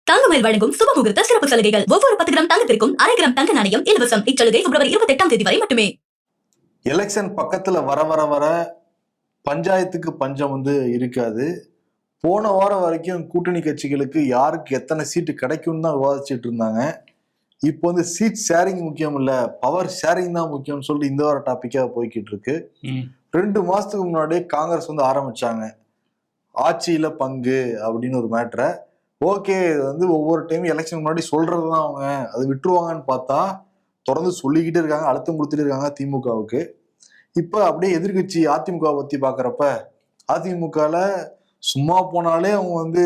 தங்கமயில் வழங்கும் சுபமுகூர்த்த சிறப்பு சலுகைகள். ஒவ்வொரு 10 கிராம் தங்கத்திற்கும் 1/2 கிராம் தங்க நாணயம் இலவசம். இச்சலுகை பிப்ரவரி 28ஆம் தேதி வரை மட்டுமே. எலெக்ஷன் பக்கத்துல வர வர வர பஞ்சாயத்துக்கு பஞ்சம் இருக்காது. போன வாரம் வரைக்கும் கூட்டணி கட்சிகளுக்கு யாருக்கு எத்தனை சீட்டு கிடைக்கும் தான் விவாதிச்சுட்டு இருந்தாங்க. இப்போ சீட் ஷேரிங் முக்கியம் இல்ல, பவர் ஷேரிங் தான் முக்கியம்னு சொல்லிட்டு இந்த வார டாபிக்கா போய்கிட்டு இருக்கு. 2 மாசத்துக்கு முன்னாடியே காங்கிரஸ் ஆரம்பிச்சாங்க ஆட்சியில பங்கு அப்படின்னு ஒரு மேட்டரை. ஓகே, இது ஒவ்வொரு டைம் எலெக்ஷன் முன்னாடி சொல்றதுதான் அவங்க, அது விட்டுருவாங்கன்னு பார்த்தா தொடர்ந்து சொல்லிக்கிட்டே இருக்காங்க, அழுத்தம் கொடுத்துட்டு இருக்காங்க திமுகவுக்கு. இப்ப அப்படியே எதிர்கட்சி அதிமுக பத்தி பாக்குறப்ப அதிமுகல சும்மா போனாலே அவங்க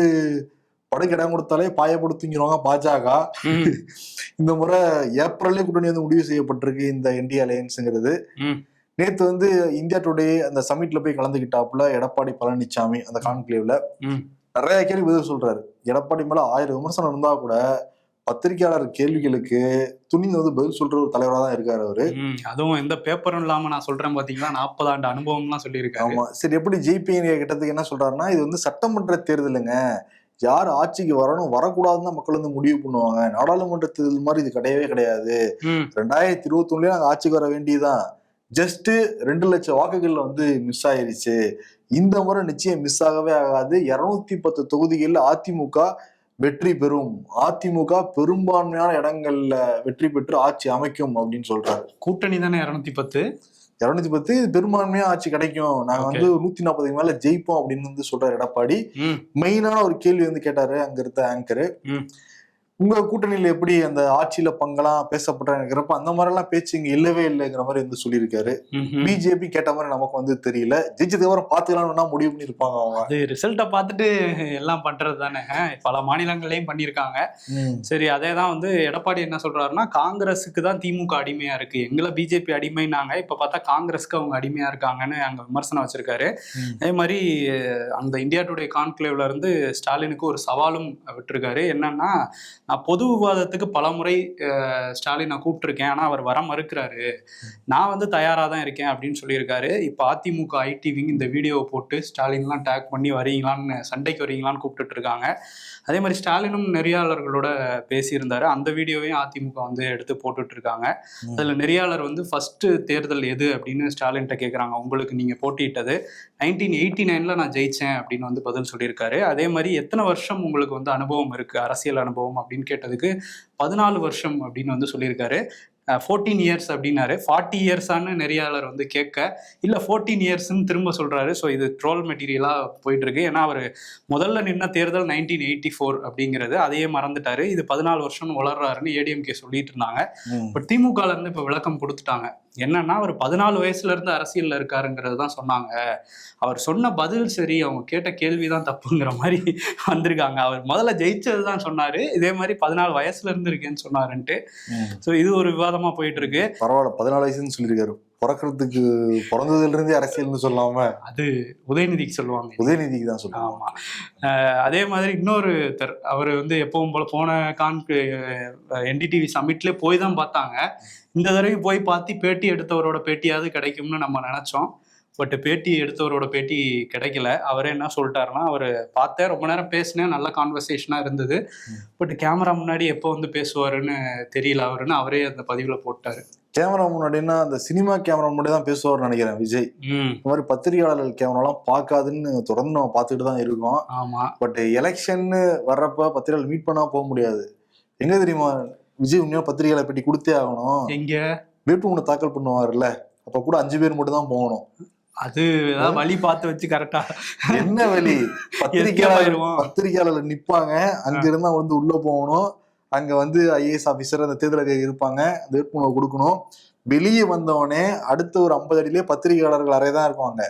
படுக்கு இடம் கொடுத்தாலே பாயப்படுத்திங்கிறவங்க பாஜக. இந்த முறை ஏப்ரல்லே கூட்டணி முடிவு செய்யப்பட்டிருக்கு இந்த இந்தியா அலையன்ஸ்ங்கிறது. நேத்து இந்தியா டுடே அந்த சமிட்ல போய் கலந்துகிட்டாப்புல எடப்பாடி பழனிசாமி அந்த கான்க்ளேவ்ல நிறைய கேள்வி பதில் சொல்றாரு. எடப்பாடி மேல 1000 விமர்சனம் இருந்தா கூட பத்திரிகையாளர் கேள்விகளுக்கு துணிந்து பதில் சொல்ற ஒரு தலைவரா தான் இருக்காரு அவரு. அதுவும் எந்த பேப்பரும் இல்லாம நான் சொல்றேன் பாத்தீங்களா, 40 ஆண்டு அனுபவம் எல்லாம் சொல்லியிருக்காரு. ஆமா, சரி, எப்படி ஜெயிப்பீங்க கிட்டத்துக்கு என்ன சொல்றாருன்னா, இது சட்டமன்ற தேர்தலுங்க, யார் ஆட்சிக்கு வரணும் வரக்கூடாதுன்னு மக்கள் முடிவு பண்ணுவாங்க. நாடாளுமன்ற தேர்தல் மாதிரி இது கிடையவே கிடையாது. 2021 நாங்க ஆட்சிக்கு வர வேண்டியதுதான். ஜஸ்ட் 2 லட்சம் வாக்குகள்ல மிஸ் ஆயிருச்சு. இந்த முறை நிச்சயம் மிஸ் ஆகவே ஆகாது. 210 தொகுதிகளில் அதிமுக வெற்றி பெறும், அதிமுக பெரும்பான்மையான இடங்கள்ல வெற்றி பெற்று ஆட்சி அமைக்கும் அப்படின்னு சொல்றாரு. கூட்டணி தானே 210 பெரும்பான்மையா ஆட்சி கிடைக்கும், நாங்க 140 மேல ஜெயிப்போம் அப்படின்னு சொல்றாரு எடப்பாடி. மெயினான ஒரு கேள்வி கேட்டாரு அங்க இருந்த ஆங்கரு, உங்க கூட்டணியில எப்படி அந்த ஆட்சியில பங்கெல்லாம் பேசப்படுறப்ப அந்த மாதிரி எல்லாம் பேச்சு இங்க இல்லவே இல்லைங்கிற மாதிரி சொல்லியிருக்காரு. பிஜேபி கேட்ட மாதிரி நமக்கு தெரியல, ஜெயிச்சதுக்கு அப்புறம் பாத்துக்கலாம்னு முடிவு பண்ணிருப்பாங்க அவங்க. அது ரிசல்ட்டை பார்த்துட்டு எல்லாம் பண்றது தானே, பல மாநிலங்களையும் பண்ணியிருக்காங்க. சரி, அதேதான் எடப்பாடி என்ன சொல்றாருன்னா, காங்கிரஸுக்கு தான் திமுக அடிமையா இருக்கு, எங்களை பிஜேபி அடிமைனாங்க, இப்ப பார்த்தா காங்கிரஸ்க்கு அவங்க அடிமையா இருக்காங்கன்னு அங்க விமர்சனம் வச்சிருக்காரு. அதே மாதிரி அந்த இந்தியா டுடே கான்க்ளேவ்ல இருந்து ஸ்டாலினுக்கு ஒரு சவாலும் விட்டுருக்காரு. என்னன்னா, நான் பொது விவாதத்துக்கு பல முறை ஸ்டாலினை கூப்பிட்டுருக்கேன், ஆனால் அவர் வர மறுக்கிறாரு, நான் தயாராக தான் இருக்கேன் அப்படின்னு சொல்லியிருக்காரு. இப்போ அதிமுக ஐடிவிங் இந்த வீடியோவை போட்டு ஸ்டாலின்லாம் டேக் பண்ணி வரீங்களான்னு, சண்டைக்கு வரீங்களான்னு கூப்பிட்டுட்டு இருக்காங்க. அதே மாதிரி ஸ்டாலினும் நெறியாளர்களோட பேசியிருந்தாரு, அந்த வீடியோவையும் அதிமுக எடுத்து போட்டுட்டு இருக்காங்க. அதில் நெறியாளர் ஃபர்ஸ்ட் தேர்தல் எது அப்படின்னு ஸ்டாலின்கிட்ட கேட்குறாங்க, உங்களுக்கு நீங்கள் போட்டியிட்டது 1989 நான் ஜெயிச்சேன் அப்படின்னு பதில் சொல்லியிருக்காரு. அதே மாதிரி எத்தனை வருஷம் உங்களுக்கு அனுபவம் இருக்கு, அரசியல் அனுபவம் அப்படின்னு கேட்டதுக்கு 14 வருஷம் அப்படின்னு சொல்லியிருக்காரு. 14 இயர்ஸ் அப்படின்னாரு. 40 இயர்ஸான்னு நெறியாளர் கேட்க, இல்லை 14 இயர்ஸ்ன்னு திரும்ப சொல்றாரு. ஸோ இது ட்ரோல் மெட்டீரியலா போயிட்டு இருக்கு. ஏன்னா அவர் முதல்ல நின்ன தேர்தல் 1984 அப்படிங்கிறது, அதையே மறந்துட்டாரு. இது 14 வருஷம்னு வளர்றாருன்னு ஏடிஎம்கே சொல்லிட்டு இருந்தாங்க. பட் திமுகல இருந்து இப்போ விளக்கம் கொடுத்துட்டாங்க. என்னன்னா, அவர் 14 வயசுல இருந்து அரசியல்ல இருக்காருங்கிறது தான் சொன்னாங்க. அவர் சொன்ன பதில் சரி, அவங்க கேட்ட கேள்விதான் தப்புங்கிற மாதிரி வந்திருக்காங்க. அவர் முதல்ல ஜெயிச்சது தான் சொன்னாரு, இதே மாதிரி 14 வயசுல இருந்து இருக்கேன்னு சொன்னாருன்ட்டு. ஸோ இது ஒரு விவாதமா போயிட்டு இருக்கு. பரவாயில்ல, 14 வயசுன்னு சொல்லியிருக்காரு. பிறக்கிறதுக்கு பிறந்ததுல இருந்தே அரசியல்னு சொல்லாம அது உதயநிதிக்கு சொல்லுவாங்க. உதயநிதிக்கு தான் சொல்லுவாங்க. ஆமா, அதே மாதிரி இன்னொருத்தர் அவர் எப்பவும் போல போன என்டிடிவி சமிட்ல போய் தான் பார்த்தாங்க. இந்த தடவை போய் பார்த்து பேட்டி எடுத்தவரோட பேட்டியாவது கிடைக்கும்னு நம்ம நினைச்சோம். பட் பேட்டி எடுத்தவரோட பேட்டி கிடைக்கல. அவரே என்ன சொல்லிட்டாருன்னா, அவர் பார்த்தேன், ரொம்ப நேரம் பேசினேன், நல்ல கான்வர்சேஷனா இருந்தது, பட் கேமரா முன்னாடி எப்போ பேசுவாருன்னு தெரியல அவருன்னு அவரே அந்த பதிவுல போட்டாரு. கேமரா முன்னாடினா அந்த சினிமா கேமரா முன்னாடி தான் பேசுவார்னு நினைக்கிறேன் விஜய். இந்த மாதிரி பத்திரிகையாளர்கள் கேமராலாம் பார்க்காதுன்னு தொடர்ந்து நம்ம பார்த்துட்டு தான் இருக்கோம். ஆமா, பட் எலெக்ஷன் வர்றப்ப பத்திரிகையாளர் மீட் பண்ணா போக முடியாது. எங்க தெரியுமா, விஜய் உண்மையா பத்திரிகையாளர் பேட்டி கொடுத்தே ஆகணும். எங்க வேட்புமனு தாக்கல் பண்ணுவாருல்ல, அப்ப கூட 5 பேர் மட்டும் தான் போகணும். அது வழி பார்த்து வச்சு கரெக்டா என்ன வழி, பத்திரிகையாளர் நிப்பாங்க, அங்க இருந்தா உள்ள போகணும். அங்க ஐஏஎஸ் ஆபீசர் அந்த தேர்தல் இருப்பாங்க, அந்த வேட்புமனு கொடுக்கணும். வெளியே வந்தவனே அடுத்த ஒரு 50 அடியிலே பத்திரிகையாளர்கள் அறையதான் இருப்பாங்க.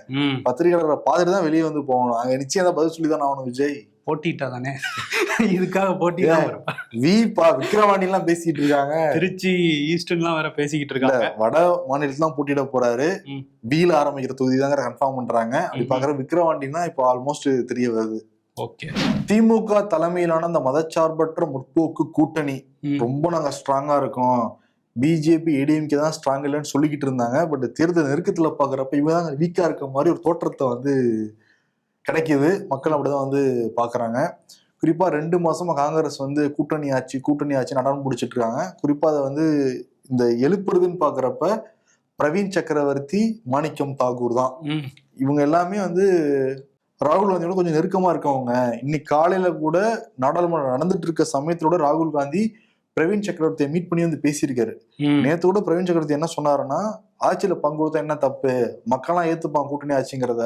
பத்திரிகையாளர்களை பார்த்துட்டு தான் வெளியே போகணும். அங்க நிச்சயம் தான் பதில் சொல்லிதான் ஆகணும். விஜய் போட்டிட்டா தானே, இதுக்காக போட்டி விக்கிரவாணி எல்லாம் பேசிட்டு இருக்காங்க, திருச்சி ஈஸ்டர்ன்லாம் வேற பேசிக்கிட்டு இருக்காங்க. வட மாநிலத்துல தான் போட்டியிட போறாரு, பில ஆரம்பிக்கிற தொகுதி தாங்க கன்ஃபார்ம் பண்றாங்க. அப்படி பாக்குற விக்கிரவாண்டினா இப்போ ஆல்மோஸ்ட் தெரிய வருது. திமுக தலைமையிலான அந்த மதச்சார்பற்ற முற்போக்கு கூட்டணி ரொம்ப நாங்க ஸ்ட்ராங்கா இருக்கோம், பிஜேபி ஏடிஎம்கே தான் ஸ்ட்ராங் இல்லைன்னு சொல்லிக்கிட்டு இருந்தாங்க. பட் தேர்தல் நெருக்கத்துல பாக்குறப்ப இவங்க தான் வீக்கா இருக்க மாதிரி ஒரு தோற்றத்தை கிடைக்குது. மக்கள் அப்படிதான் பாக்குறாங்க. குறிப்பா 2 மாசமா காங்கிரஸ் வந்து கூட்டணி ஆட்சி நடனம் பிடிச்சிட்டு இருக்காங்க. குறிப்பா அதை வந்து இந்த எழுப்புறதுன்னு பாக்குறப்ப பிரவீன் சக்கரவர்த்தி, மாணிக்கம் தாகூர் தான். இவங்க எல்லாமே வந்து ராகுல் காந்தியோட கொஞ்சம் நெருக்கமா இருக்கவங்க. இன்னைக்கு காலையில கூட நாடாளுமன்றம் நடந்துட்டு இருக்க சமயத்தோட ராகுல் காந்தி பிரவீன் சக்கரவர்த்தியை மீட் பண்ணி வந்து பேசியிருக்காரு. நேத்து கூட பிரவீன் சக்கரவர்த்தி என்ன சொன்னாருன்னா, ஆட்சியில பங்கு கொடுத்தா என்ன தப்பு, மக்கள்லாம் ஏத்துப்பாங்க கூட்டணி ஆட்சிங்கிறத,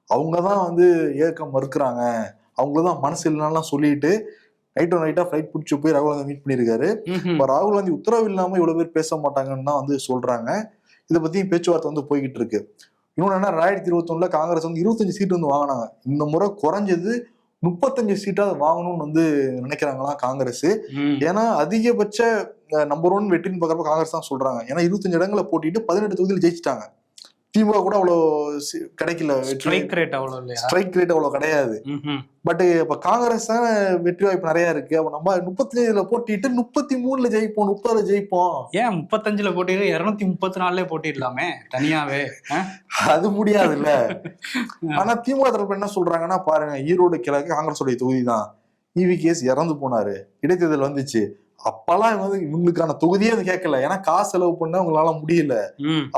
அவங்கதான் வந்து ஏற்க மறுக்கிறாங்க, அவங்களதான் மனசு இல்லைனாலாம் சொல்லிட்டு நைட்டா ஃபிளைட் பிடிச்சி போய் ராகுல் காந்தி மீட் பண்ணியிருக்காரு. இப்ப ராகுல் காந்தி உத்தரவு இல்லாம இவ்வளவு பேர் பேச மாட்டாங்கன்னு தான் வந்து சொல்றாங்க. இதை பத்தியும் பேச்சுவார்த்தை வந்து போய்கிட்டு இருக்கு. இன்னொன்னு என்ன, 2021 காங்கிரஸ் வந்து 25 சீட் வந்து வாங்கினாங்க. இந்த முறை குறைஞ்சது 35 சீட்டாவது வாங்கணும்னு வந்து நினைக்கிறாங்களாம் காங்கிரஸ். ஏன்னா அதிகபட்ச நம்பர் 1 வெற்றின்னு பாக்குறப்ப காங்கிரஸ் தான் சொல்றாங்க. ஏன்னா 25 இடங்களை போட்டிட்டு 18 தொகுதியில் ஜெயிச்சிட்டாங்க. திமுக கூட அவ்வளவு கிடைக்கல, ஸ்ட்ரைக் ரேட் அவ்வளவு கிடையாது. பட் இப்ப காங்கிரஸ் தான் வெற்றி வாய்ப்பு நிறைய இருக்கு. அப்ப நம்ம 35 போட்டிட்டு 33 ஜெயிப்போம், 30 ஜெயிப்போம். ஏன் 35 போட்டிட்டு 234 போட்டிடலாமே தனியாவே? அது முடியாதுல்ல. ஆனா திமுக தரப்பு என்ன சொல்றாங்கன்னா, பாருங்க ஈரோடு கிழக்கு காங்கிரஸோடைய தொகுதி தான், EVKS இறந்து போனாரு, இடைத்தேர்தல் வந்துச்சு, அப்பெல்லாம் வந்து இவங்களுக்கான தொகுதியே அது கேட்கல, ஏன்னா காசு செலவு பண்ண உங்களால முடியல.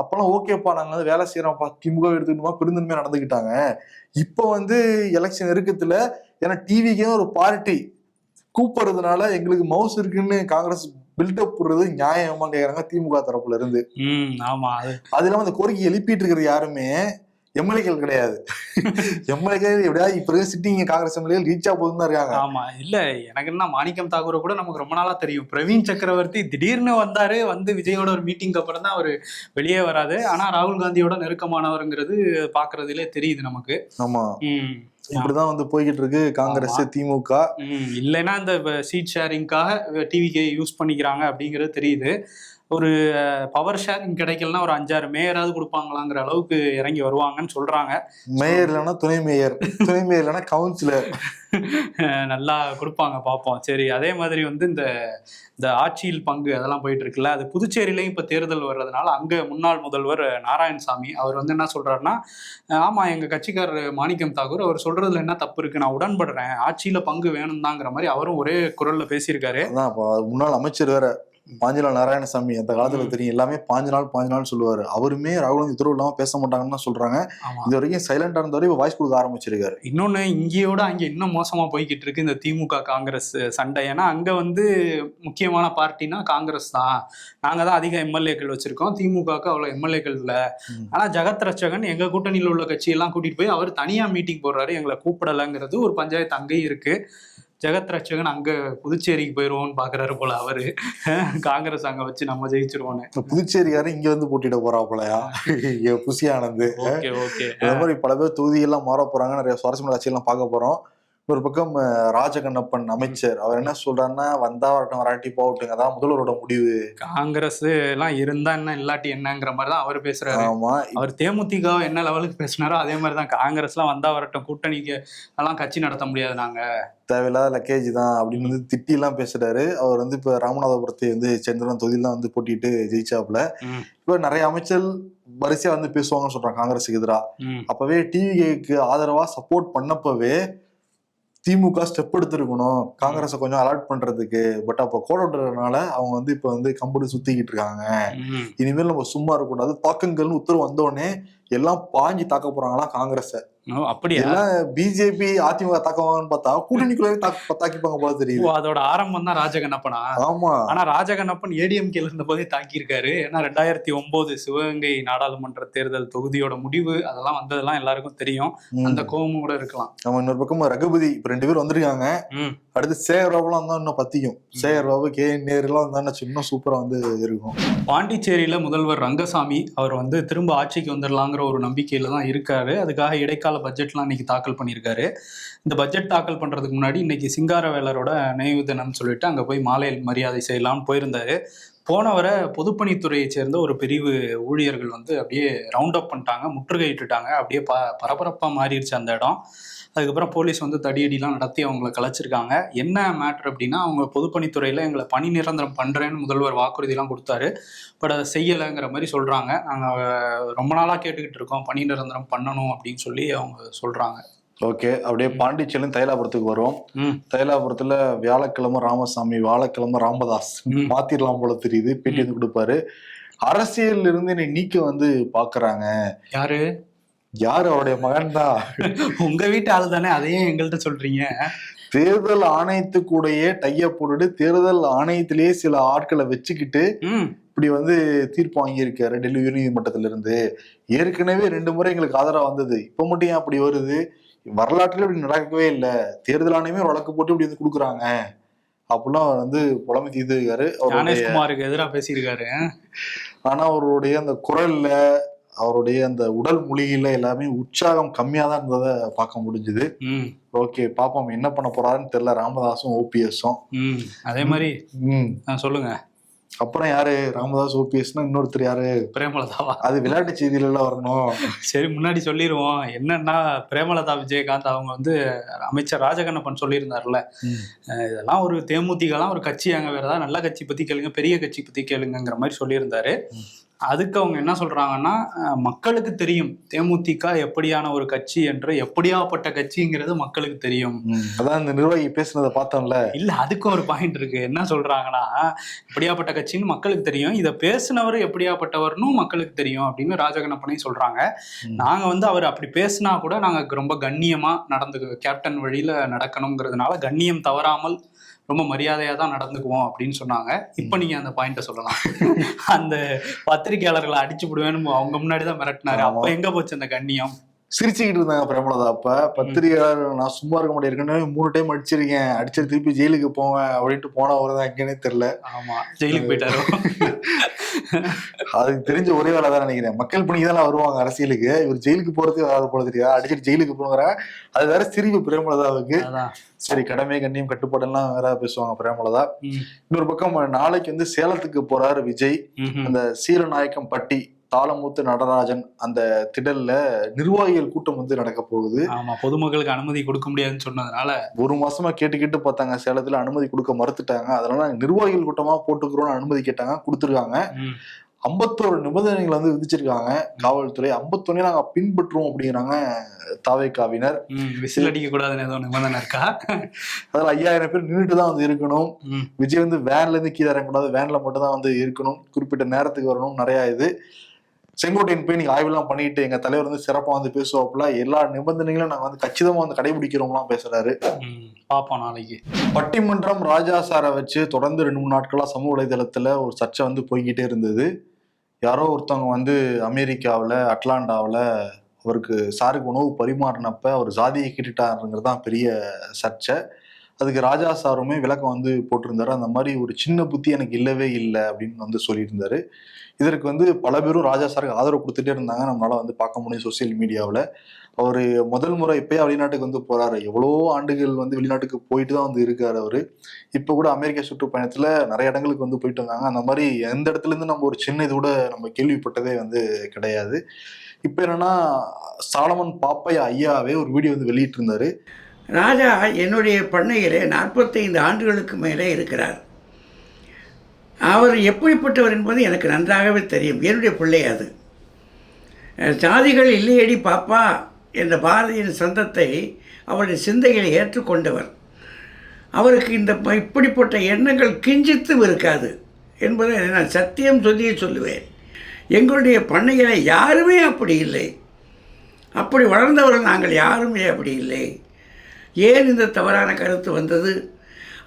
அப்பெல்லாம் ஓகேப்பா நாங்க வந்து வேலை செய்யறோம்ப்பா, திமுக எடுத்துக்கிட்டோமா, பெருந்தன்மையா நடந்துக்கிட்டாங்க. இப்ப வந்து எலெக்ஷன் நெருக்கத்துல ஏன்னா டிவிக்கே ஒரு பார்ட்டி கூப்பிடுறதுனால எங்களுக்கு மவுஸ் இருக்குன்னு காங்கிரஸ் பில்டப் போடுறது நியாயமா கேக்குறாங்க திமுக தரப்புல இருந்து. ஆமா, அது இல்லாம அந்த கோரிக்கை எழுப்பிட்டு இருக்கிறது யாருமே எம்எல்ஏக்கள் கிடையாது. எம்எல்ஏக்கள் எப்படியாவது இப்ப சிட்டிங் காங்கிரஸ் எம்எல்ஏ ரீச் போதுன்னு தான் இருக்காங்க. ஆமா, இல்ல எனக்கு என்ன, மாணிக்கம் தாக்கூரை கூட நமக்கு ரொம்ப நாளா தெரியும். பிரவீன் சக்கரவர்த்தி திடீர்னு வந்தாரு, வந்து விஜயோட ஒரு மீட்டிங்க்கு அப்புறம் தான் அவரு வெளியே வராது. ஆனா ராகுல் காந்தியோட நெருக்கமானவருங்கிறது பாக்குறதுலே தெரியுது நமக்கு. ஆமா, இப்படிதான் வந்து போய்கிட்டு இருக்கு காங்கிரஸ் திமுக. இல்லைன்னா இந்த சீட் ஷேரிங்காக டிவிக்கு யூஸ் பண்ணிக்கிறாங்க அப்படிங்கிறது தெரியுது. ஒரு பவர் ஷேரிங் கிடைக்கலன்னா ஒரு 5-6 மேயராவது கொடுப்பாங்களாங்கிற அளவுக்கு இறங்கி வருவாங்கன்னு சொல்றாங்க. மேயர் இல்லைன்னா துணை மேயர், துணை மேயர் இல்லைன்னா கவுன்சிலர், நல்லா கொடுப்பாங்க, பார்ப்போம். சரி, அதே மாதிரி வந்து இந்த ஆட்சியில் பங்கு அதெல்லாம் போயிட்டு இருக்குல்ல, அது புதுச்சேரியிலையும் இப்போ தேர்தல் வர்றதுனால அங்கே முன்னாள் முதல்வர் நாராயணசாமி அவர் வந்து என்ன சொல்றாருன்னா, ஆமா எங்க கட்சிக்காரர் மாணிக்கம் தாக்கூர் அவர் சொல்றதுல என்ன தப்பு இருக்கு, நான் உடன்படுறேன், ஆட்சியில பங்கு வேணும் தாங்கிற மாதிரி அவரும் ஒரே குரல்ல பேசியிருக்காரு. முன்னாள் அமைச்சர் வேற பாஞ்சிலால் நாராயணசாமி, அந்த காலத்துல தெரியும், எல்லாமே 5 நாள் சொல்லுவாரு. அவருமே ராகுல் காந்தி உத்தரவு இல்லாம பேச மாட்டாங்கன்னு சொல்றாங்க. இது வரைக்கும் சைலண்டா இருந்தவரை வாய்ஸ் கொடுக்க ஆரம்பிச்சிருக்காரு. இன்னொன்னு, இங்கேயோட அங்க இன்னும் மோசமா போய்கிட்டு இருக்கு இந்த திமுக காங்கிரஸ் சண்டை. ஏன்னா அங்க வந்து முக்கியமான பார்ட்டினா காங்கிரஸ் தான், நாங்க தான் அதிக எம்எல்ஏக்கள் வச்சிருக்கோம், திமுகவுக்கு அவ்வளவு எம்எல்ஏக்கள் இல்ல. ஆனா ஜெகத் ரட்சகன் எங்க கூட்டணியில் உள்ள கட்சியெல்லாம் கூட்டிட்டு போய் அவர் தனியா மீட்டிங் போடுறாரு, எங்களை கூப்பிடலைங்கிறது ஒரு பஞ்சாயத்து அங்கேயும் இருக்கு. ஜெகத் ரட்சகன் அங்க புதுச்சேரிக்கு போயிருவோம்னு பாக்குறாரு போல அவரு, காங்கிரஸ் அங்க வச்சு நம்ம ஜெயிச்சிருவோன்னு. புதுச்சேரியாரு இங்க வந்து போட்டிட போறா போலயா புசி ஆனந்த். அந்த மாதிரி பல பேர் தொகுதியெல்லாம் மாற போறாங்க, நிறைய சுவாரஸ்யமான கட்சியெல்லாம் பார்க்க போறோம். ஒரு பக்கம் ராஜகண்ணப்பன் அமைச்சர் அவர் என்ன சொல்றாருன்னா, வந்தா வரட்டும் வராட்டி போகட்டும், அதான் முதல்வரோட முடிவு, காங்கிரஸ் எல்லாம் இருந்தா என்ன இல்லாட்டி என்னங்கிற மாதிரிதான் அவர் பேசுறாரு. ஆமா, அவர் தேமுதிக என்ன லெவலுக்கு பேசினாரோ அதே மாதிரிதான் காங்கிரஸ் எல்லாம் வந்தா வரட்டும், கூட்டணிக்கு எல்லாம் கட்சி நடத்த முடியாது, நாங்க தேவையில்லாத லக்கேஜ் தான் அப்படின்னு வந்து திட்டி எல்லாம் பேசுறாரு. அவர் வந்து இப்ப ராமநாதபுரத்தை வந்து செந்திரன் தொகுதியெல்லாம் வந்து போட்டிட்டு ஜெயிச்சாப்புல. இப்ப நிறைய அமைச்சர் வரிசையா வந்து பேசுவாங்கன்னு சொல்றாங்க காங்கிரஸுக்கு எதிராக. அப்பவே டிவிக்கு ஆதரவா சப்போர்ட் பண்ணப்பவே திமுக ஸ்டெப் எடுத்திருக்கணும் காங்கிரஸை கொஞ்சம் அலர்ட் பண்றதுக்கு. பட் அப்ப கோடோடுறதுனால அவங்க வந்து இப்ப வந்து கம்பெனி சுத்திக்கிட்டு இருக்காங்க. இனிமேல் நம்ம சும்மா இருக்கக்கூடாது, தாக்குங்கள்னு உத்தரவு வந்தோடனே எல்லாம் பாஞ்சு தாக்க போறாங்களாம் காங்கிரஸ. அப்படியா? பிஜேபி அதிமுக தாக்குவாங்கன்னு பார்த்தா கூட்டணிக்குள்ளே தாக்கிப்பாங்க போல தெரியுது. அதோட ஆரம்பம் தான் ராஜகண்ணப்பனா? ஆமா, ஆனா ராஜகண்ணப்பன் ஏடிஎம்கேல இருந்த போதே தாக்கி இருக்காரு. ஏன்னா 2009 சிவகங்கை நாடாளுமன்ற தேர்தல் தொகுதியோட முடிவு அதெல்லாம் வந்ததெல்லாம் எல்லாருக்கும் தெரியும். அந்த கோபமும் கூட இருக்கலாம். நம்ம இன்னொரு பக்கம் ரகுபதி இப்ப 2 பேர் வந்திருக்காங்க. அடுத்து சேகர் பாபுலாம் தான் இன்னும் பத்திக்கும். சேகர் பாபு, கே நேருலாம் வந்தா இன்னும் சூப்பரா வந்து இருக்கும். பாண்டிச்சேரியில முதல்வர் ரங்கசாமி அவர் வந்து திரும்ப ஆட்சிக்கு வந்துடலாங்கிற ஒரு நம்பிக்கையில தான் இருக்காரு. அதுக்காக இடைக்கால பட்ஜெட்லாம் இன்னைக்கு தாக்கல் பண்ணியிருக்காரு. இந்த பட்ஜெட் தாக்கல் பண்றதுக்கு முன்னாடி இன்னைக்கு சிங்காரவேலரோட நினைவு தினம்னு சொல்லிட்டு அங்க போய் மாலை மரியாதை செய்யலாம்னு போயிருந்தாரு. போனவரை பொதுப்பணித்துறையை சேர்ந்த ஒரு பிரிவு ஊழியர்கள் வந்து அப்படியே ரவுண்ட் அப் பண்ணிட்டாங்க, முற்றுகையிட்டுட்டாங்க. அப்படியே பரபரப்பா மாறிடுச்சு அந்த இடம். அதுக்கப்புறம் போலீஸ் வந்து தடியடிலாம் நடத்தி அவங்களை கலைச்சிருக்காங்க. என்ன மேட்ரு அப்படின்னா, அவங்க பொதுப்பணித்துறையில் எங்களை பணி நிரந்தரம் பண்ணுறேன்னு முதல்வர் வாக்குறுதிலாம் கொடுத்தாரு. பட் அதை செய்யலைங்கிற மாதிரி சொல்கிறாங்க. நாங்கள் ரொம்ப நாளாக கேட்டுக்கிட்டு இருக்கோம், பணி நிரந்தரம் பண்ணணும் அப்படின்னு சொல்லி அவங்க சொல்கிறாங்க. ஓகே, அப்படியே பாண்டிச்சேரியும் தைலாபுரத்துக்கு வரும். தைலாபுரத்துல வியாழக்கிழமை ராமசாமி, வியாழக்கிழமை ராமதாஸ் மாத்திரலாம் போல தெரியுது. பேட்டி வந்து கொடுப்பாரு. அரசியல் இருந்து என்னை நீக்க வந்து பாக்குறாங்க. யாரு? அவருடைய மகன் தான். உங்க வீட்டு ஆளு தானே, அதையும் எங்கள்கிட்ட சொல்றீங்க? தேர்தல் ஆணையத்துக்கூடயே டைய போட்டுட்டு தேர்தல் ஆணையத்திலேயே சில ஆட்களை வச்சுக்கிட்டு இப்படி வந்து தீர்ப்பு வாங்கியிருக்காரு டெல்லி உயர்நீதிமன்றத்துல இருந்து. ஏற்கனவே 2 முறை எங்களுக்கு ஆதரவா வந்தது, இப்ப மட்டும் ஏன் அப்படி வருது? வரலாற்றுல இப்படி நடக்கவே இல்லை. தேர்தல் ஆணையமே ஒரு வழக்கு போட்டு இப்படி வந்து கொடுக்குறாங்க அப்படிலாம் வந்து புலமை தீர்த்துருக்காரு. ஞானேஷ்குமாருக்கு எதிராக பேசியிருக்காரு. ஆனா அவருடைய அந்த குரல்ல, அவருடைய அந்த உடல் மொழியில எல்லாமே உற்சாகம் கம்மியா தான் இருந்ததை பார்க்க முடிஞ்சுது. ஓகே, பாப்போம் என்ன பண்ண போறாருன்னு தெரியல ராமதாஸும் ஓபிஎஸும். அதே மாதிரி சொல்லுங்க. அப்புறம் யாரு? ராமதாஸ் ஓபிஎஸ்னா இன்னொருத்தர் யாரு? பிரேமலதாவா? அது விளையாட்டு செய்தியில எல்லாம் வரணும். சரி, முன்னாடி சொல்லிடுவோம். என்னன்னா, பிரேமலதா விஜயகாந்த் அவங்க வந்து அமைச்சர் ராஜகண்ணப்பன் சொல்லியிருந்தாருல, இதெல்லாம் ஒரு தேமுதிகலாம் ஒரு கட்சி, அங்க வேற ஏதாவது நல்ல கட்சி பத்தி கேளுங்க, பெரிய கட்சி பத்தி கேளுங்கிற மாதிரி சொல்லியிருந்தாரு. அதுக்கு அவங்க என்ன சொல்றாங்கன்னா, மக்களுக்கு தெரியும் தேமுதிக எப்படியான ஒரு கட்சி என்று, எப்படியாப்பட்ட கட்சிங்கிறது மக்களுக்கு தெரியும். அதான் இந்த நிர்வாகி பேசுனதை பார்த்தோம்ல. இல்ல, அதுக்கும் ஒரு பாயிண்ட் இருக்கு. என்ன சொல்றாங்கன்னா, எப்படியாப்பட்ட கட்சின்னு மக்களுக்கு தெரியும், இதை பேசினவர் எப்படியாப்பட்டவர்னு மக்களுக்கு தெரியும் அப்படின்னு ராஜகண்ணப்பனையும் சொல்றாங்க. நாங்க வந்து அவர் அப்படி பேசினா கூட நாங்க ரொம்ப கண்ணியமா நடந்து கேப்டன் வழியில நடக்கணுங்கிறதுனால கண்ணியம் தவறாமல் ரொம்ப மரியாதையா தான் நடந்துக்குவோம் அப்படின்னு சொன்னாங்க. இப்ப நீங்க அந்த பாயிண்ட சொல்லலாம். அந்த பத்திரிகையாளர்களை அடிச்சு விடுவேன்னு அவங்க முன்னாடிதான் மிரட்டினாரு. அப்ப எங்க போச்சு அந்த கண்ணியம்? சிரிச்சுக்கிட்டு இருந்தாங்க பிரேமலதா. அப்ப பத்திரிகையாளர் நான் சும்மா இருக்க மாட்டேன், ஏற்கனவே 3 டைம் அடிச்சிருக்கேன், அடிச்சு திருப்பி ஜெயிலுக்கு போவேன் அப்படின்ட்டு போனவர் தான் எங்கன்னே தெரியல. ஆமா, ஜெயிலுக்கு போயிட்டாரு. அதுக்கு தெரிஞ்ச ஒரே வேலை தான் நினைக்கிறேன். மக்கள் பணிக்கு வருவாங்க அரசியலுக்கு, இவர் ஜெயிலுக்கு போறதுக்கு வராது போல தெரியாது, அடிச்சுட்டு ஜெயிலுக்கு போங்கிற அது வேற சிரிப்பு பிரேமலதாவுக்கு. சரி, கடமை கண்ணியம் கட்டுப்பாடு எல்லாம் வேற பேசுவாங்க பிரேமலதா. இன்னொரு பக்கம் நாளைக்கு வந்து சேலத்துக்கு போறாரு விஜய். அந்த சீலநாயக்கம் பட்டி தாளமூத்து நடராஜன் அந்த திடல்ல நிர்வாகிகள் கூட்டம் வந்து நடக்க போகுது. ஆமா, பொதுமக்களுக்கு அனுமதி கொடுக்க முடியாதுன்னு சொன்னதுனால 1 மாசமா கேட்டு பார்த்தாங்க. சேலத்துல அனுமதி கொடுக்க மறுத்துட்டாங்க. அதனால நிர்வாகிகள் கூட்டமா போட்டுக்கிறோம்னு அனுமதி கேட்டாங்க, கொடுத்துருக்காங்க. 51 நிபந்தனைகள் வந்து விதிச்சிருக்காங்க காவல்துறை. 51 நாங்க பின்பற்றுவோம் அப்படிங்கிறாங்க தாவேகாவினர். விசில் அடிக்க கூடாதுன்னு ஏதோ நிபந்தனை இருக்கா? அதுல 5000 பேர் நின்றுட்டு தான் வந்து இருக்கணும். விஜய் வந்து வேன்ல இருந்து கீழே இறங்கக்கூடாது, வேன்ல மட்டும் தான் வந்து இருக்கணும், குறிப்பிட்ட நேரத்துக்கு வரணும், நிறைய இது. செங்கோட்டையன் போய் நீங்க ஆய்வுலாம் பண்ணிட்டு எங்க தலைவர் வந்து சிறப்பா வந்து பேசுவாப்புல, எல்லா நிபந்தனைகளும் நாங்க வந்து கச்சிதமா வந்து கடைபிடிக்கிறோம்லாம் பேசுறாரு. பாப்போம் நாளைக்கு. பட்டிமன்றம் ராஜா சாரை வச்சு தொடர்ந்து 2-3 நாட்களா சமூக வலைதளத்துல ஒரு சர்ச்சை வந்து போய்கிட்டே இருந்தது. யாரோ ஒருத்தவங்க வந்து அமெரிக்காவில் அட்லாண்டாவில் அவருக்கு சாருக்கு உணவு பரிமாறினப்ப அவர் ஜாதியை கேட்டுட்டாருங்கிறது தான் பெரிய சர்ச்சை. அதுக்கு ராஜா சாருமே விளக்கம் வந்து போட்டிருந்தாரு. அந்த மாதிரி ஒரு சின்ன புத்தி எனக்கு இல்லவே இல்லை அப்படின்னு வந்து சொல்லியிருந்தாரு. இதற்கு வந்து பல பேரும் ராஜா சாருக்கு ஆதரவு கொடுத்துட்டே இருந்தாங்க. நம்மளால வந்து பார்க்க முடியும் சோசியல் மீடியாவில். அவர் முதல் முறை இப்போயே வெளிநாட்டுக்கு வந்து போறாரு. எவ்வளோ ஆண்டுகள் வந்து வெளிநாட்டுக்கு போயிட்டு தான் வந்து இருக்காரு அவரு. இப்போ கூட அமெரிக்கா சுற்றுப்பயணத்துல நிறைய இடங்களுக்கு வந்து போயிட்டு வந்தாங்க. அந்த மாதிரி எந்த இடத்துல இருந்து நம்ம ஒரு சின்ன இது கூட நம்ம கேள்விப்பட்டதே வந்து கிடையாது. இப்போ என்னன்னா, சாலமன் பாப்பையா ஐயாவே ஒரு வீடியோ வந்து வெளியிட்டு இருந்தாரு. ராஜா என்னுடைய பண்ணையிலே 45 ஆண்டுகளுக்கு மேலே இருக்கிறார். அவர் எப்படிப்பட்டவர் என்பது எனக்கு நன்றாகவே தெரியும். என்னுடைய பிள்ளை அது. சாதிகள் இல்லையடி பாப்பா என்ற பாரதியின் சந்தத்தை அவருடைய சிந்தையில் ஏற்றுக்கொண்டவர். அவருக்கு இந்த இப்படிப்பட்ட எண்ணங்கள் கிஞ்சித்தும் இருக்காது என்பதை நான் சத்தியம் சொல்லியே சொல்லுவேன். எங்களுடைய பண்ணையில் யாருமே அப்படி இல்லை. அப்படி வளர்ந்தவர்கள் நாங்கள் யாருமே அப்படி இல்லை. ஏன் இந்த தவறான கருத்து வந்தது?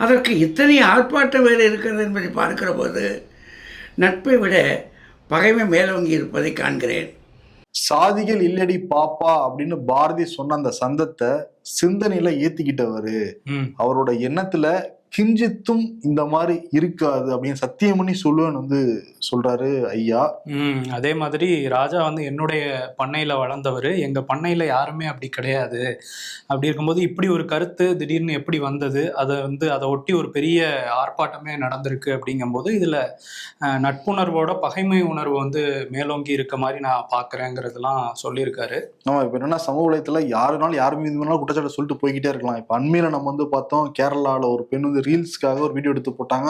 அதற்கு இத்தனை ஆர்ப்பாட்டம் வேறு இருக்கிறது என்பதை பார்க்கிற போது நட்பை விட பகைமை மேலோங்கி இருப்பதை காண்கிறேன். சாதிகள் இல்லடி பாப்பா அப்படின்னு பாரதி சொன்ன அந்த சந்தத்தை சிந்தனையில ஏத்திக்கிட்டவரு. அவரோட எண்ணத்துல கிஞ்சித்தும் இந்த மாதிரி இருக்காது அப்படின்னு சத்தியம் பண்ணி சொல்லுவேன்னு வந்து சொல்றாரு ஐயா. அதே மாதிரி ராஜா வந்து என்னுடைய பண்ணையில வளர்ந்தவர், எங்க பண்ணையில யாருமே அப்படி கிடையாது. அப்படி இருக்கும்போது இப்படி ஒரு கருத்து திடீர்னு எப்படி வந்தது? அதை ஒட்டி ஒரு பெரிய ஆர்ப்பாட்டமே நடந்திருக்கு. அப்படிங்கும்போது இதுல நட்புணர்வோட பகைமை உணர்வு வந்து மேலோங்கி இருக்க மாதிரி நான் பாக்குறேங்கிறதுலாம் சொல்லியிருக்காரு. ஆமா, இப்ப என்னன்னா சமூக வலைத்துல யாருனாலும் யாருமே இது மாதிரி குற்றச்சாட்டு சொல்லிட்டு போய்கிட்டே இருக்கலாம். இப்ப அண்மையில நம்ம வந்து பார்த்தோம், கேரளால ஒரு பெண் வந்து ரீல்ஸ்க்காக ஒரு வீடியோ எடுத்து போட்டாங்க.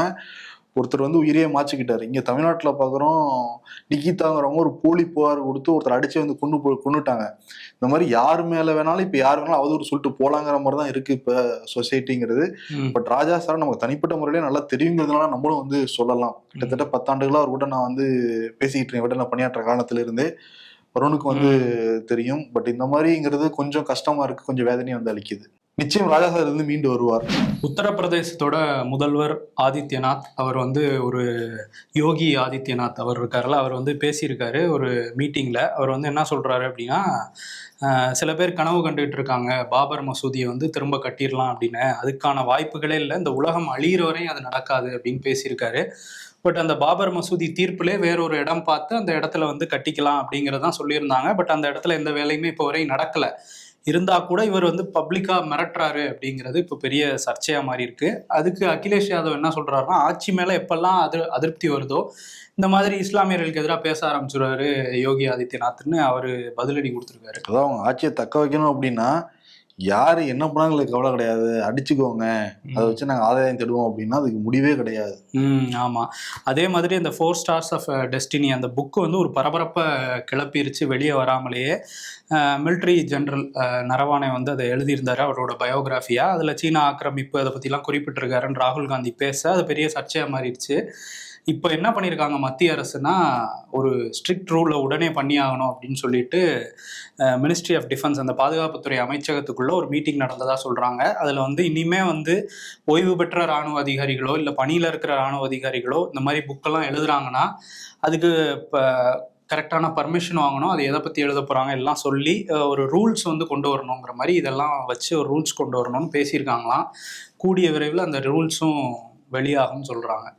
ஒருத்தர் வந்து உயிரையே மாச்சிக்கிட்டாரு. இங்க தமிழ்நாட்டுல பாக்குறோம், நிகிதாங்கிறவங்க ஒரு போலி புகார் கொடுத்து ஒருத்தர் அடிச்சு வந்து கொண்டுட்டாங்க. இந்த மாதிரி யாரு மேல வேணாலும் இப்ப யாரு வேணாலும் அவதூறு சொல்லிட்டு போலாங்கிற மாதிரிதான் இருக்கு இப்ப சொசைட்டிங்கிறது. பட் ராஜா சார் நமக்கு தனிப்பட்ட முறையிலே நல்லா தெரியுங்கிறதுனால நம்மளும் வந்து சொல்லலாம். கிட்டத்தட்ட 10 ஆண்டுகளா அவர் கூட நான் வந்து பேசிக்கிட்டு இருக்கேன். விட நான் பணியாற்ற காலத்துல இருந்தே வருணுக்கு வந்து தெரியும். பட் இந்த மாதிரிங்கிறது கொஞ்சம் கஷ்டமா இருக்கு, கொஞ்சம் வேதனையை வந்து அளிக்குது. நிச்சயம் ராஜா சார் இருந்து மீண்டு வருவார். உத்தரப்பிரதேசத்தோட முதல்வர் ஆதித்யநாத் அவர் வந்து ஒரு யோகி ஆதித்யநாத் அவர் இருக்காருல்ல, அவர் வந்து பேசியிருக்காரு ஒரு மீட்டிங்ல. அவர் வந்து என்ன சொல்றாரு அப்படின்னா, சில பேர் கனவு கண்டுகிட்டு இருக்காங்க பாபர் மசூதியை வந்து திரும்ப கட்டிடலாம் அப்படின்னு. அதுக்கான வாய்ப்புகளே இல்லை, இந்த உலகம் அழியிற வரையும் அது நடக்காது அப்படின்னு பேசியிருக்காரு. பட் அந்த பாபர் மசூதி தீர்ப்புலே வேறொரு இடம் பார்த்து அந்த இடத்துல வந்து கட்டிக்கலாம் அப்படிங்கிறதான் சொல்லியிருந்தாங்க. பட் அந்த இடத்துல எந்த வேலையுமே இப்போ வரையும் நடக்கல. இருந்தா கூட இவர் வந்து பப்ளிக்கா மிரட்டுறாரு அப்படிங்கிறது இப்போ பெரிய சர்ச்சையா மாறி இருக்கு. அதுக்கு அகிலேஷ் யாதவ் என்ன சொல்றாருன்னா, ஆட்சி மேல எப்பெல்லாம் அதிருப்தி வருதோ இந்த மாதிரி இஸ்லாமியர்களுக்கு எதிராக பேச ஆரம்பிச்சுருவாரு யோகி ஆதித்யநாத்னு அவரு பதிலடி கொடுத்துருக்காரு. அதான் அவங்க ஆட்சியை தக்க வைக்கணும் அப்படின்னா யாரு என்ன பண்ணாலும் எங்களுக்கு கவலை கிடையாது, அடிச்சுக்கோங்க, அதை வச்சு நாங்கள் ஆதாயம் தேடுவோம் அப்படின்னா அதுக்கு முடிவே கிடையாது. ஆமா. அதே மாதிரி அந்த 4 Stars of Destiny அந்த புக்கு வந்து ஒரு பரபரப்பை கிளப்பிருச்சு வெளியே வராமலேயே. மிலிட்ரி ஜெனரல் நரவானே வந்து அதை எழுதியிருந்தாரு அவரோட பயோகிராஃபியா. அதில் சீனா ஆக்கிரமிப்பு அதை பற்றிலாம் குறிப்பிட்டிருக்காருன்னு ராகுல் காந்தி பேச அது பெரிய சர்ச்சையாக மாறிடுச்சு. இப்போ என்ன பண்ணியிருக்காங்க மத்திய அரசுனா, ஒரு ஸ்ட்ரிக்ட் ரூலை உடனே பண்ணி ஆகணும் அப்படின்னு சொல்லிட்டு மினிஸ்ட்ரி ஆஃப் டிஃபென்ஸ் அந்த பாதுகாப்புத்துறை அமைச்சகத்துக்குள்ள ஒரு மீட்டிங் நடந்ததா சொல்றாங்க. அதில் வந்து இனிமே வந்து ஓய்வு பெற்ற இராணுவ அதிகாரிகளோ இல்லை பணியில் இருக்கிற இராணுவ அதிகாரிகளோ இந்த மாதிரி புக்கெல்லாம் எழுதுறாங்கன்னா அதுக்கு இப்போ கரெக்டான பர்மிஷன் வாங்கணும், அது எதை பற்றி எழுத போகிறாங்க எல்லாம் சொல்லி ஒரு ரூல்ஸ் வந்து கொண்டு வரணுங்கிற மாதிரி இதெல்லாம் வச்சு ஒரு ரூல்ஸ் கொண்டு வரணும்னு பேசியிருக்காங்களாம். கூடிய விரைவில் அந்த ரூல்ஸும் வெளியாகும்னு சொல்கிறாங்க.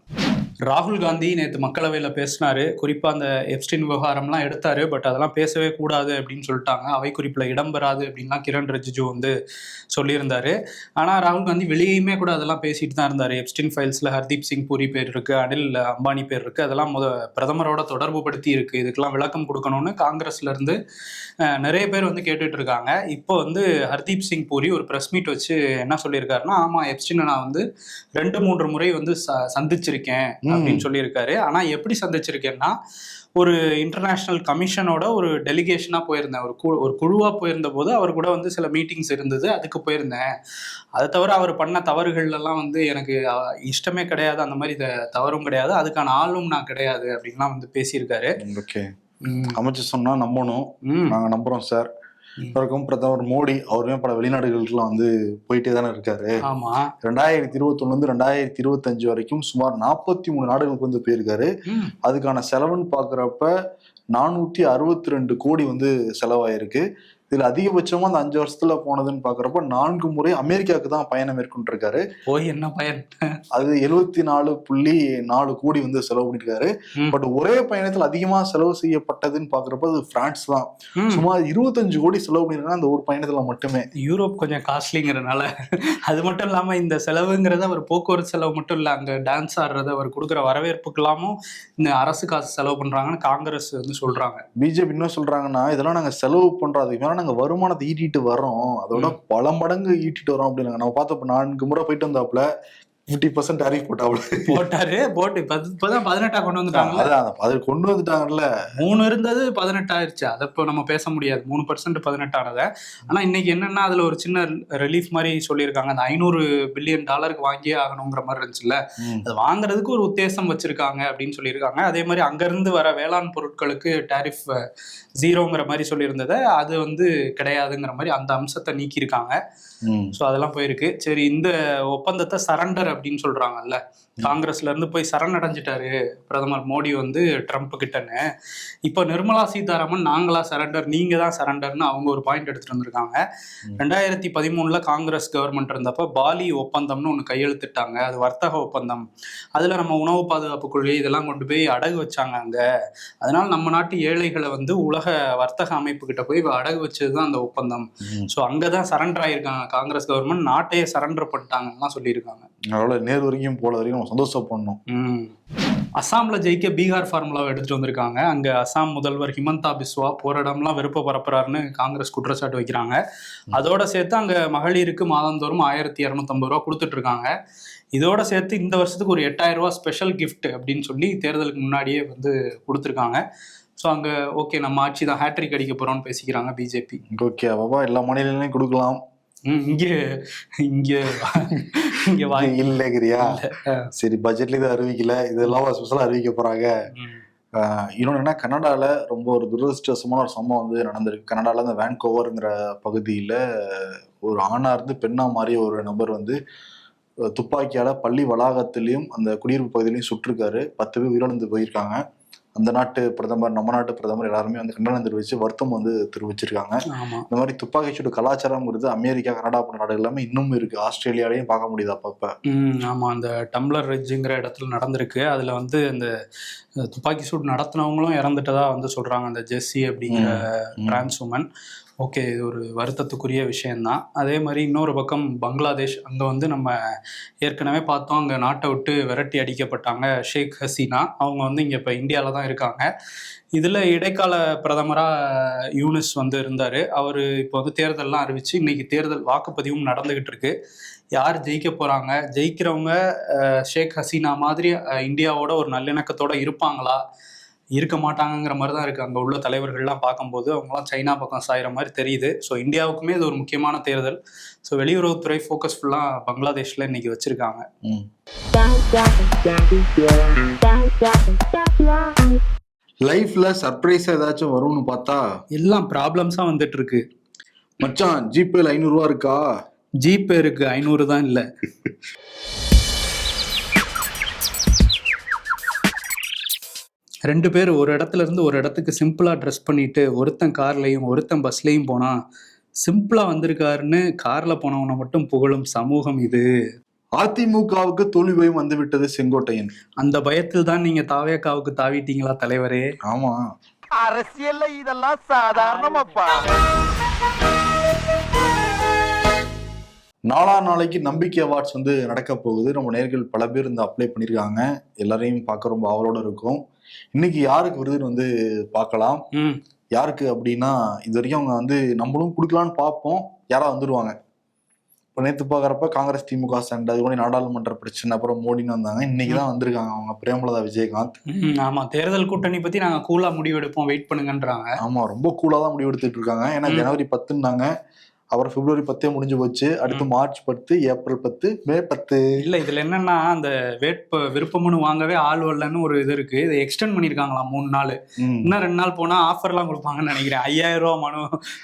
ராகுல் காந்தி நேற்று மக்களவையில் பேசினாரு. குறிப்பாக அந்த எப்ஸ்டின் விவகாரம்லாம் எடுத்தாரு. பட் அதெல்லாம் பேசவே கூடாது அப்படின்னு சொல்லிட்டாங்க. அவை குறிப்பில் இடம்பெறாது அப்படின்லாம் கிரண் ரிஜிஜு வந்து சொல்லியிருந்தாரு. ஆனால் ராகுல் காந்தி வெளியுமே கூட அதெல்லாம் பேசிட்டு தான் இருந்தார். எப்ஸ்டின் ஃபைல்ஸில் ஹர்தீப் சிங் பூரி பேர் இருக்குது, அனில் அம்பானி பேர் இருக்குது, அதெல்லாம் பிரதமரோட தொடர்பு படுத்தி இருக்குது, இதுக்கெல்லாம் விளக்கம் கொடுக்கணும்னு காங்கிரஸ்லேருந்து நிறைய பேர் வந்து கேட்டுட்டு இருக்காங்க. இப்போ வந்து ஹர்தீப் சிங் பூரி ஒரு ப்ரெஸ் மீட் வச்சு என்ன சொல்லியிருக்காருன்னா, ஆமாம் எப்ஸ்டினை நான் வந்து 2-3 முறை வந்து சந்திச்சிருக்கேன் அப்படின்னு சொல்லியிருக்காரு. ஆனா எப்படி சந்திச்சிருக்கேன்னா, ஒரு இன்டர்நேஷனல் கமிஷனோட ஒரு டெலிகேஷனா போயிருந்தேன், ஒரு குழுவா போயிருந்த போது அவர் கூட வந்து சில மீட்டிங்ஸ் இருந்தது, அதுக்கு போயிருந்தேன். அதை தவிர அவர் பண்ண தவறுகள் எல்லாம் வந்து எனக்கு இஷ்டமே கிடையாது, அந்த மாதிரி தவறும் கிடையாது, அதுக்கான ஆளும் நான் கிடையாது அப்படின்லாம் வந்து பேசியிருக்காரு. அமைச்சர் சொன்னா நம்பணும், நாங்க நம்புறோம் சார். இருக்கும் பிரதமர் மோடி அவருமே பல வெளிநாடுகளுக்குலாம் வந்து போயிட்டே தானே இருக்காரு. 2021 2025 வரைக்கும் சுமார் 43 நாடுகளுக்கு வந்து போயிருக்காரு. அதுக்கான செலவுன்னு பாக்குறப்ப 462 கோடி வந்து செலவாயிருக்கு. இதுல அதிகபட்சமா அந்த 5 வருஷத்துல போனதுன்னு பாக்குறப்ப 4 முறை அமெரிக்காவுக்கு தான் பயணம் மேற்கொண்டிருக்காரு. போய் என்ன பயன்? அது 74.4 கோடி வந்து செலவு பண்ணிருக்காரு. பட் ஒரே பயணத்தில் அதிகமா செலவு செய்யப்பட்டதுன்னு பாக்குறப்ப அது பிரான்ஸ் தான். சுமார் 25 கோடி செலவு பண்ணிருக்காங்க அந்த ஒரு பயணத்துல மட்டுமே. யூரோப் கொஞ்சம் காஸ்ட்லிங்கிறனால. அது மட்டும் இல்லாம இந்த செலவுங்கிறது அவர் போக்குவரத்து செலவு மட்டும் இல்ல, அங்க டான்ஸ் ஆடுறது, அவர் கொடுக்குற வரவேற்புக்கெல்லாமும் இந்த அரசு காசு செலவு பண்றாங்கன்னு காங்கிரஸ் வந்து சொல்றாங்க. பிஜேபி என்ன சொல்றாங்கன்னா, இதெல்லாம் நாங்க செலவு பண்றதுக்கு நாங்க வருமானத்தை ஈட்டிட்டு வரோம், அதோட பல மடங்கு ஈட்டிட்டு வரோம் அப்படின்னாங்க. நம்ம பார்த்தப்ப 4 முறை போயிட்டு வந்தாப்புல 50% டாரிஃப் போட்டாரு. போட்டு இப்பதான் 18 கொண்டு வந்துட்டாங்க. அது கொண்டு வந்துட்டாங்கல்ல, 3 இருந்தது 18 ஆயிடுச்சு. அதை இப்போ நம்ம பேச முடியாது, 3% 18 ஆனதை. ஆனா இன்னைக்கு என்னன்னா அதுல ஒரு சின்ன ரிலீஃப் மாதிரி சொல்லியிருக்காங்க. அந்த $500 பில்லியன் வாங்கியே ஆகணுங்கிற மாதிரி இருந்துச்சுல்ல, அது வாங்குறதுக்கு ஒரு உத்தேசம் வச்சிருக்காங்க அப்படின்னு சொல்லியிருக்காங்க. அதே மாதிரி அங்கிருந்து வர வேளாண் பொருட்களுக்கு டாரிஃப் 0ங்கிற மாதிரி சொல்லியிருந்ததை அது வந்து கிடையாதுங்கிற மாதிரி அந்த அம்சத்தை நீக்கியிருக்காங்க. ஸோ அதெல்லாம் போயிருக்கு. சரி, இந்த ஒப்பந்தத்தை சரண்டர் அப்படின்னு சொல்றாங்கல்ல, காங்கிரஸ்ல இருந்து போய் சரணடைஞ்சிட்டாரு பிரதமர் மோடி வந்து ட்ரம்ப் கிட்டன்னு. இப்போ நிர்மலா சீதாராமன் நாங்களா சரண்டர், நீங்க தான் சரண்டர்னு அவங்க ஒரு பாயிண்ட் எடுத்துட்டு வந்திருக்காங்க. 2013 காங்கிரஸ் கவர்மெண்ட் இருந்தப்ப பாலி ஒப்பந்தம்னு ஒன்று கையெழுத்திட்டாங்க. அது வர்த்தக ஒப்பந்தம். அதுல நம்ம உணவு பாதுகாப்பு கொள்கை இதெல்லாம் கொண்டு போய் அடகு வச்சாங்க அங்க. அதனால நம்ம நாட்டு ஏழைகளை வந்து உலக வர்த்தக அமைப்பு கிட்ட போய் அடகு வச்சதுதான் அந்த ஒப்பந்தம். ஸோ அங்கதான் சரண்டர் ஆயிருக்காங்க காங்கிரஸ் கவர்மெண்ட், நாட்டையே சரண்டர் பண்ணிட்டாங்கன்னு சொல்லியிருக்காங்க. அதனால நேர் வரைக்கும் போல வரைக்கும் சந்தோஷம் பண்ணணும். அசாம்ல ஜெயிக்க பீகார் ஃபார்முலாவை எடுத்துட்டு வந்திருக்காங்க. அங்க அசாம் முதல்வர் ஹிமந்தா பிஸ்வா போற இடம்லாம் வெறுப்ப பரப்புறாருன்னு காங்கிரஸ் குற்றச்சாட்டு வைக்கிறாங்க. அதோட சேர்த்து அங்க மகளிருக்கு மாதந்தோறும் 1250 ரூபா கொடுத்துட்டு இருக்காங்க. இதோட சேர்த்து இந்த வருஷத்துக்கு ஒரு 8000 ரூபா ஸ்பெஷல் கிஃப்ட் அப்படின்னு சொல்லி தேர்தலுக்கு முன்னாடியே வந்து கொடுத்துருக்காங்க. ஸோ அங்க ஓகே நம்ம ஆட்சி தான் ஹேட்ரிக் அடிக்க போறோம்னு பேசிக்கிறாங்க பிஜேபி. ஓகே பாபா, எல்லா மாநிலங்களையும் கொடுக்கலாம். இங்க இங்க இங்க வாங்கி இல்லைங்கிறியா? சரி, பட்ஜெட்ல இதை அறிவிக்கல, இதெல்லாம் ஸ்பெஷலா அறிவிக்க போறாங்க. இன்னொன்னு என்ன, கனடால ரொம்ப ஒரு துரதிருஷ்டவசமான ஒரு சம்பவம் வந்து நடந்திருக்கு. கனடால இந்த வேன்கோவர்ங்கிற பகுதியில ஒரு ஆணா இருந்து பெண்ணா மாறிய ஒரு நபர் வந்து துப்பாக்கியால பள்ளி வளாகத்திலையும் அந்த குடியிருப்பு பகுதியிலையும் சுட்டிருக்காரு. 10 பேர் உயிரிழந்து போயிருக்காங்க. அந்த நாட்டு பிரதமர், நம்ம நாட்டு பிரதமர் எல்லாருமே வந்து கண்டனம் தெரிவிச்சு வருத்தம் வந்து தெரிவிச்சிருக்காங்க. இந்த மாதிரி துப்பாக்கி சூடு கலாச்சாரம்ங்கிறது அமெரிக்கா, கனடா போன்ற நாடு எல்லாமே இன்னும் இருக்கு. ஆஸ்திரேலியாலையும் பார்க்க முடியுது அப்பப்ப. ஆமா, அந்த டம்ளர் ரிட்ஜுங்கிற இடத்துல நடந்திருக்கு. அதுல வந்து அந்த துப்பாக்கி சூடு நடத்தினவங்களும் இறந்துட்டதா வந்து சொல்றாங்க, அந்த ஜெஸ்ஸி அப்படிங்கிற டிரான்ஸ் உமன். ஓகே, இது ஒரு வருத்தத்துக்குரிய விஷயம்தான். அதே மாதிரி இன்னொரு பக்கம் பங்களாதேஷ், அங்கே வந்து நம்ம ஏற்கனவே பார்த்தோம், அங்கே நாட்டை விட்டு விரட்டி அடிக்கப்பட்டாங்க ஷேக் ஹசீனா. அவங்க வந்து இங்கே இப்போ இந்தியாவில் தான் இருக்காங்க. இதில் இடைக்கால பிரதமராக யூனிஸ் வந்து இருந்தார். அவர் இப்போ வந்து தேர்தல்லாம் அறிவித்து இன்னைக்கு தேர்தல் வாக்குப்பதிவும் நடந்துக்கிட்டு இருக்கு. யார் ஜெயிக்க போகிறாங்க, ஜெயிக்கிறவங்க ஷேக் ஹசீனா மாதிரி இந்தியாவோட ஒரு நல்லிணக்கத்தோடு இருப்பாங்களா, இருக்க மாட்டாங்கிற மாதிரி தான் இருக்குது. அங்கே உள்ள தலைவர்கள்லாம் பார்க்கும்போது அவங்களாம் சைனா பக்கம் சாயிற மாதிரி தெரியுது. ஸோ இந்தியாவுக்குமே இது ஒரு முக்கியமான தேர்தல். ஸோ வெளியுறவுத்துறை ஃபோக்கஸ் ஃபுல்லாக பங்களாதேஷில் இன்னைக்கு வச்சுருக்காங்க. லைஃப்ல சர்ப்ரைஸ் ஏதாச்சும் வரும்னு பார்த்தா எல்லாம் ப்ராப்ளம்ஸாக வந்துட்டு இருக்கு. மச்சான், ஜிபேல 500 ரூபா இருக்கா? ஜிபே இருக்கு, 500 தான் இல்லை. ரெண்டு பேர் ஒரு இடத்துல இருந்து ஒரு இடத்துக்கு சிம்பிளாக ட்ரெஸ் பண்ணிட்டு, ஒருத்தன் கார்லையும் ஒருத்தன் பஸ்லையும் போனால் சிம்பிளாக வந்திருக்காருன்னு காரில் போனவனை மட்டும் புகழும் சமூகம் இது. அதிமுகவுக்கு தோல்வி பயம் வந்து விட்டது செங்கோட்டையன். அந்த பயத்தில் தான் நீங்க தாவேக்காவுக்கு தாவிட்டீங்களா தலைவரே? ஆமா, அரசியல்ல இதெல்லாம் சாதாரணமாப்பா. நாளைக்கு நம்பிக்கை அவார்ட்ஸ் வந்து நடக்க போகுது. நம்ம நேயர்கள் பல பேர் இந்த அப்ளை பண்ணியிருக்காங்க. எல்லாரையும் பார்க்க ரொம்ப ஆவலோட இருக்கும். இன்னைக்கு யாருக்கு விருதுன்னு வந்து பார்க்கலாம். யாருக்கு அப்படின்னா, இது வரைக்கும் அவங்க வந்து நம்மளும் கொடுக்கலான்னு பார்ப்போம், யாரா வந்துடுவாங்க. இப்போ நேற்று பார்க்குறப்ப காங்கிரஸ் திமுக சண்டை, அது கூட நாடாளுமன்ற பிரச்சனை, அப்புறம் மோடின்னு வந்தாங்க. இன்னைக்கு தான் வந்திருக்காங்க அவங்க, பிரேமலதா விஜயகாந்த். ஆமா, தேர்தல் கூட்டணி பத்தி நாங்க கூலா முடிவெடுப்போம், வெயிட் பண்ணுங்கன்றாங்க. ஆமா, ரொம்ப கூலா தான் முடிவெடுத்துட்டு இருக்காங்க. ஏன்னா ஜனவரி 10ன்னாங்க, அப்புறம் பிப்ரவரி 10 முடிஞ்சு போச்சு. அடுத்து மார்ச் 10, ஏப்ரல் 10, மே 10. இல்ல, இதுல என்னன்னா, அந்த விருப்பமனு வாங்கவே ஆள் வரலன்னு ஒரு இது இருக்கு. இதை எக்ஸ்டெண்ட் பண்ணிருக்காங்களாம் 3 நாள். இன்னும் 2 நாள் போனா ஆஃபர் எல்லாம் கொடுப்பாங்கன்னு நினைக்கிறேன். 5000 ரூபா மனு,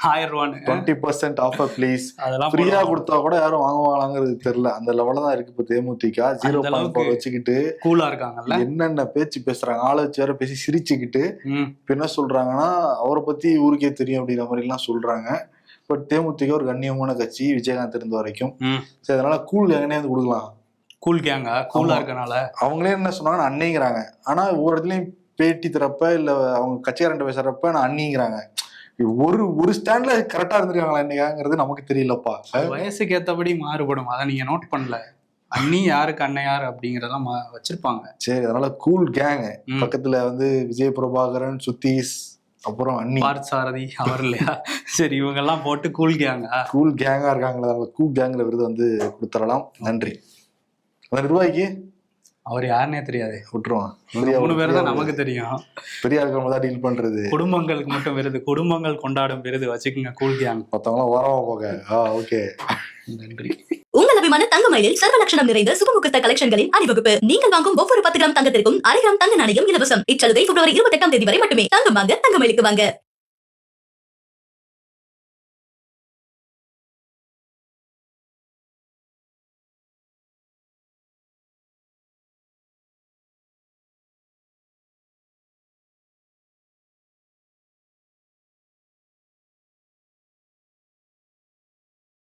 1000 ரூபான்னு 20% ஆஃபர் ப்ளீஸ். அதெல்லாம் ஃப்ரீயா கொடுத்தா கூட யாரும் வாங்குவாங்களாங்கிறது தெரியல. அந்த லெவல்ல தான் இருக்கு இப்ப தேமுதிக. 0.4 வச்சுக்கிட்டு கூலா இருக்காங்கல்ல. என்னென்ன பேச்சு பேசுறாங்க, ஆளு வச்சு வேற பேசி சிரிச்சுக்கிட்டு. இப்ப என்ன சொல்றாங்கன்னா, அவரை பத்தி ஊருக்கே தெரியும் அப்படிங்கிற மாதிரி எல்லாம் சொல்றாங்க. பட் தேமுதிக ஒரு கண்ணியமான கட்சி, விஜயகாந்த் இருந்த வரைக்கும். சரி, அதனால கூல் கேங்கனே வந்து கொடுக்கலாம். கூல் கேங்கா? கூலா இருக்கனால அவங்களே என்ன சொன்னாங்கன்னா அண்ணிங்கிறாங்க. ஆனா ஒவ்வொரு இடத்துலயும் பேட்டி தரப்ப இல்ல அவங்க கட்சிக்காரன் பேசுறப்ப நான் அண்ணிங்கிறாங்க. ஒரு ஸ்டாண்ட்ல கரெக்டா இருந்திருக்காங்களா என்னங்கிறது நமக்கு தெரியலப்பா. வயசுக்கு ஏற்றபடி மாறுபடும், அதை நீங்க நோட் பண்ணல. அண்ணி யாருக்கு அண்ணன் யாரு அப்படிங்கறதெல்லாம் வச்சிருப்பாங்க. சரி, அதனால கூல் கேங் பக்கத்துல வந்து விஜய் பிரபாகரன், சுத்தீஷ், அப்புறம் அண்ணி பார்த்தசாரதி அவர் இல்லையா? சரி, இவங்க எல்லாம் போட்டு கூல் கேங்கா இருக்காங்களா? கூல் கேங்ல விருது வந்து கொடுத்துடலாம். நன்றி. அந்த நிர்வாகிக்கு அவர் யாருன்னே தெரியாது, விட்டுருவான். 3 பேர் தான் நமக்கு தெரியும். பெரிய இருக்கிறவங்க தான் டீல் பண்றது. குடும்பங்களுக்கு மட்டும் விருது, குடும்பங்கள் கொண்டாடும் விருது வச்சுக்கோங்க, கூல் கேங். மத்தவங்களாம் ஓரமா போக. ஓகே, நன்றி. உங்கள் அபிமான தங்கமயிலில் சர்வ லட்சணம் நிறைந்த சுபமுகூர்த்த கலெக்ஷன்களின் அணிவகுப்பு. நீங்கள் வாங்கும் ஒவ்வொரு 10 கிராம் தங்கத்திற்கும் 1/2 கிராம் தங்க நாணயம் இலவசம். இச்சலுகை பிப்ரவரி 28 வரை மட்டுமே. தங்கம் வாங்க தங்கமயிலுக்கு வாங்க.